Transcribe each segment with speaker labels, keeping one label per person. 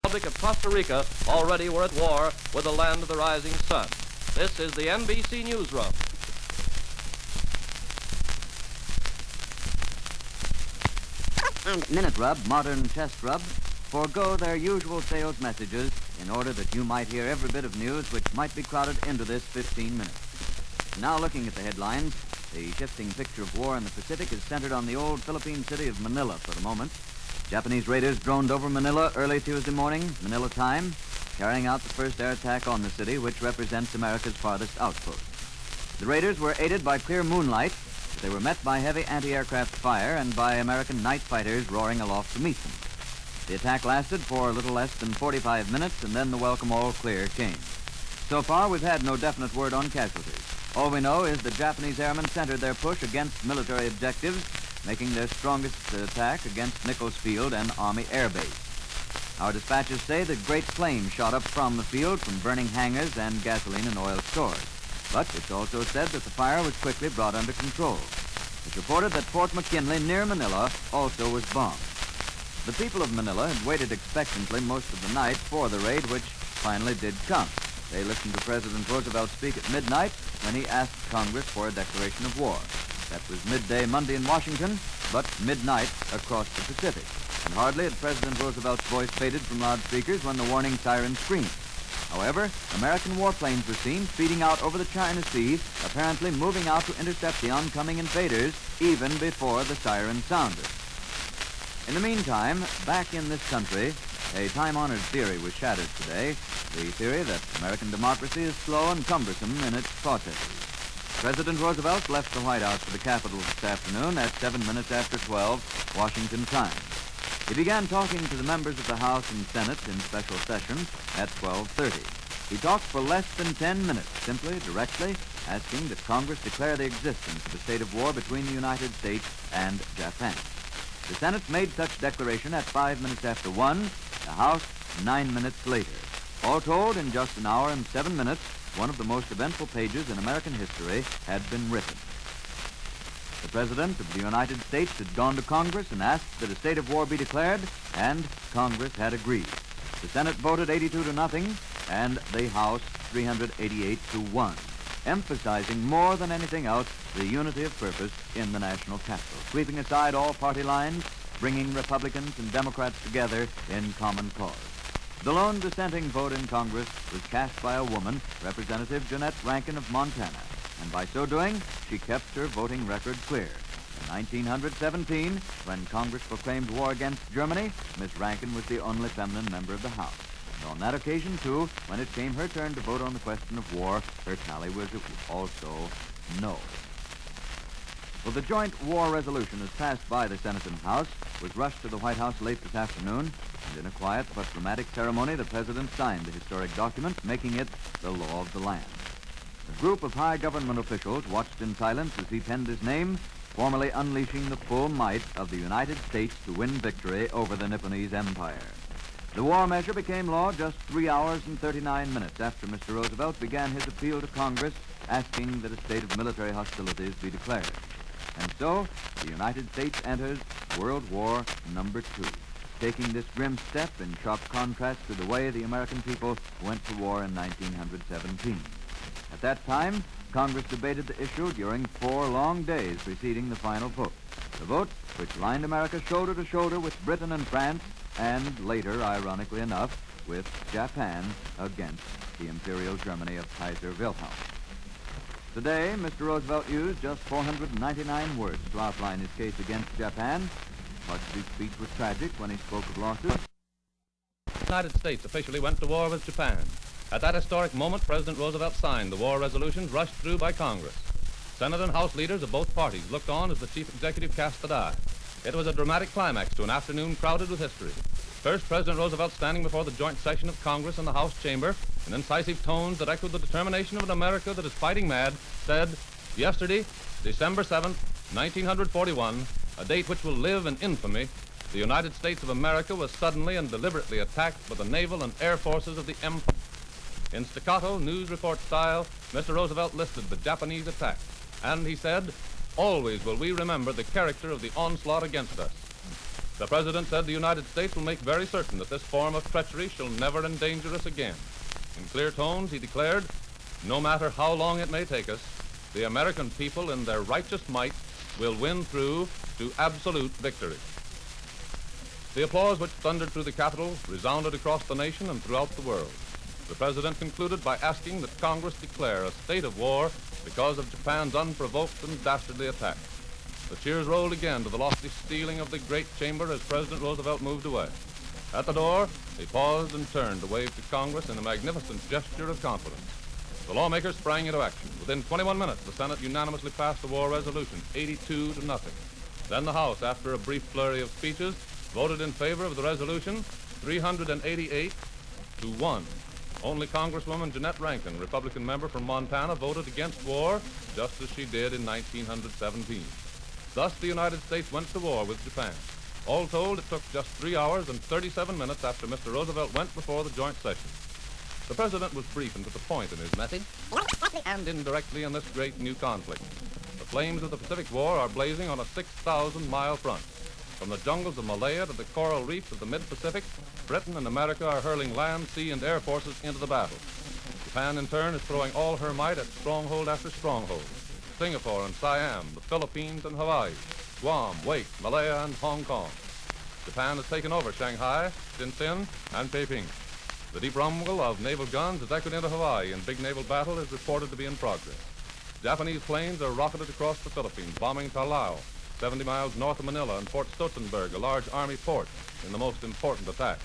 Speaker 1: Republic of Costa Rica already were at war with the land of the rising sun. This is the NBC Newsroom.
Speaker 2: Minute Rub, modern chest rub, forego their usual sales messages in order that you might hear every bit of news which might be crowded into this 15 minutes. Now looking at the headlines, the shifting picture of war in the Pacific is centered on the old Philippine city of Manila for the moment. Japanese raiders droned over Manila early Tuesday morning, Manila time, carrying out the first air attack on the city, which represents America's farthest outpost. The raiders were aided by clear moonlight, but they were met by heavy anti-aircraft fire and by American night fighters roaring aloft to meet them. The attack lasted for a little less than 45 minutes, and then the welcome all clear came. So far, we've had no definite word on casualties. All we know is the Japanese airmen centered their push against military objectives, making their strongest attack against Nichols Field and Army Air Base. Our dispatches say that great flames shot up from the field from burning hangars and gasoline and oil stores. But it's also said that the fire was quickly brought under control. It's reported that Fort McKinley near Manila also was bombed. The people of Manila had waited expectantly most of the night for the raid, which finally did come. They listened to President Roosevelt speak at midnight when he asked Congress for a declaration of war. That was midday Monday in Washington, but midnight across the Pacific. And hardly had President Roosevelt's voice faded from loudspeakers when the warning siren screamed. However, American warplanes were seen speeding out over the China Sea, apparently moving out to intercept the oncoming invaders even before the siren sounded. In the meantime, back in this country, a time-honored theory was shattered today, the theory that American democracy is slow and cumbersome in its processes. President Roosevelt left the White House for the Capitol this afternoon at 7 minutes after 12, Washington time. He began talking to the members of the House and Senate in special session at 12:30. He talked for less than 10 minutes, simply, directly, asking that Congress declare the existence of a state of war between the United States and Japan. The Senate made such declaration at 5 minutes after 1, the House 9 minutes later. All told, in just an hour and 7 minutes, one of the most eventful pages in American history had been written. The President of the United States had gone to Congress and asked that a state of war be declared, and Congress had agreed. The Senate voted 82-0, and the House 388-1, emphasizing more than anything else the unity of purpose in the national capital, sweeping aside all party lines, bringing Republicans and Democrats together in common cause. The lone dissenting vote in Congress was cast by a woman, Representative Jeanette Rankin of Montana, and by so doing, she kept her voting record clear. In 1917, when Congress proclaimed war against Germany, Miss Rankin was the only feminine member of the House. And on that occasion, too, when it came her turn to vote on the question of war, her tally was also no. Well, the joint war resolution, as passed by the Senate and House, was rushed to the White House late this afternoon, and in a quiet but dramatic ceremony, the President signed the historic document, making it the law of the land. A group of high government officials watched in silence as he penned his name, formally unleashing the full might of the United States to win victory over the Nipponese Empire. The war measure became law just 3 hours and 39 minutes after Mr. Roosevelt began his appeal to Congress, asking that a state of military hostilities be declared. And so, the United States enters World War number 2, taking this grim step in sharp contrast to the way the American people went to war in 1917. At that time, Congress debated the issue during 4 long days preceding the final vote. The vote which lined America shoulder to shoulder with Britain and France, and later, ironically enough, with Japan against the Imperial Germany of Kaiser Wilhelm. Today, Mr. Roosevelt used just 499 words to outline his case against Japan. Much of his speech was tragic when he spoke of losses.
Speaker 1: The United States officially went to war with Japan. At that historic moment, President Roosevelt signed the war resolutions rushed through by Congress. Senate and House leaders of both parties looked on as the chief executive cast the die. It was a dramatic climax to an afternoon crowded with history. First, President Roosevelt, standing before the joint session of Congress in the House chamber, in incisive tones that echoed the determination of an America that is fighting mad, said, "Yesterday, December 7th, 1941, a date which will live in infamy, the United States of America was suddenly and deliberately attacked by the naval and air forces of the Empire." In staccato news report style, Mr. Roosevelt listed the Japanese attack, and he said, "Always will we remember the character of the onslaught against us." The President said the United States will make very certain that this form of treachery shall never endanger us again. In clear tones, he declared, no matter how long it may take us, the American people in their righteous might will win through to absolute victory. The applause which thundered through the Capitol resounded across the nation and throughout the world. The President concluded by asking that Congress declare a state of war because of Japan's unprovoked and dastardly attack. The cheers rolled again to the lofty ceiling of the great chamber as President Roosevelt moved away. At the door, he paused and turned to wave to Congress in a magnificent gesture of confidence. The lawmakers sprang into action. Within 21 minutes, the Senate unanimously passed the war resolution, 82-0. Then the House, after a brief flurry of speeches, voted in favor of the resolution, 388-1. Only Congresswoman Jeanette Rankin, Republican member from Montana, voted against war, just as she did in 1917. Thus, the United States went to war with Japan. All told, it took just 3 hours and 37 minutes after Mr. Roosevelt went before the joint session. The President was brief and to the point in his message, and indirectly in this great new conflict. The flames of the Pacific War are blazing on a 6,000-mile front. From the jungles of Malaya to the coral reefs of the mid-Pacific, Britain and America are hurling land, sea, and air forces into the battle. Japan, in turn, is throwing all her might at stronghold after stronghold. Singapore and Siam, the Philippines and Hawaii, Guam, Wake, Malaya, and Hong Kong. Japan has taken over Shanghai, Shenzhen, and Peiping. The deep rumble of naval guns has echoed into Hawaii, and big naval battle is reported to be in progress. Japanese planes are rocketed across the Philippines, bombing Talao, 70 miles north of Manila, and Fort Stutzenberg, a large army port, in the most important attack.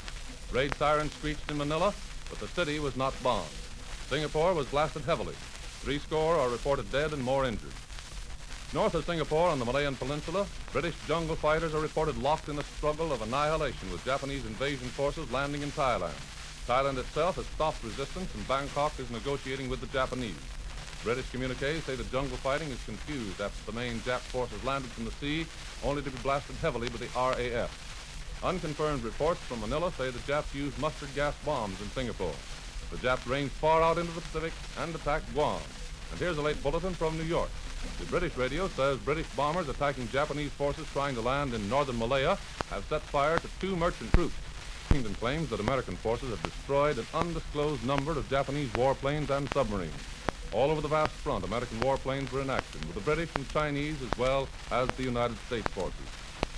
Speaker 1: Raid sirens screeched in Manila, but the city was not bombed. Singapore was blasted heavily. 70 are reported dead and more injured. North of Singapore on the Malayan Peninsula, British jungle fighters are reported locked in a struggle of annihilation with Japanese invasion forces landing in Thailand. Thailand itself has stopped resistance, and Bangkok is negotiating with the Japanese. British communiques say the jungle fighting is confused after the main Jap forces landed from the sea, only to be blasted heavily by the RAF. Unconfirmed reports from Manila say the Japs used mustard gas bombs in Singapore. The Japs ranged far out into the Pacific and attacked Guam. And here's a late bulletin from New York. The British radio says British bombers attacking Japanese forces trying to land in northern Malaya have set fire to 2 merchant troops. Washington claims that American forces have destroyed an undisclosed number of Japanese warplanes and submarines. All over the vast front, American warplanes were in action, with the British and Chinese as well as the United States forces.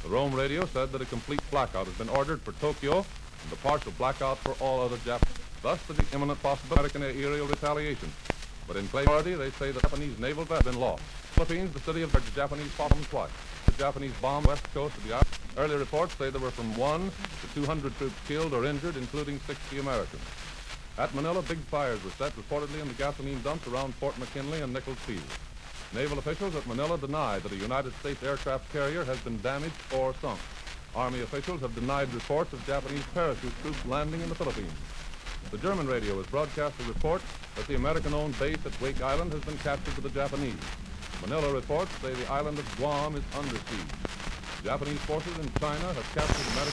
Speaker 1: The Rome radio said that a complete blackout has been ordered for Tokyo and a partial blackout for all other Japanese. Thus, the imminent possible American aerial retaliation. But in clarity, they say the Japanese naval vessels have been lost. Philippines, the city of the Japanese bombed twice. The Japanese bombed west coast of the island. Early reports say there were from 1 to 200 troops killed or injured, including 60 Americans. At Manila, big fires were set reportedly in the gasoline dumps around Fort McKinley and Nichols Field. Naval officials at Manila deny that a United States aircraft carrier has been damaged or sunk. Army officials have denied reports of Japanese parachute troops landing in the Philippines. The German radio has broadcast a report that the American-owned base at Wake Island has been captured by the Japanese. Manila reports say the island of Guam is under siege. Japanese forces in China have captured American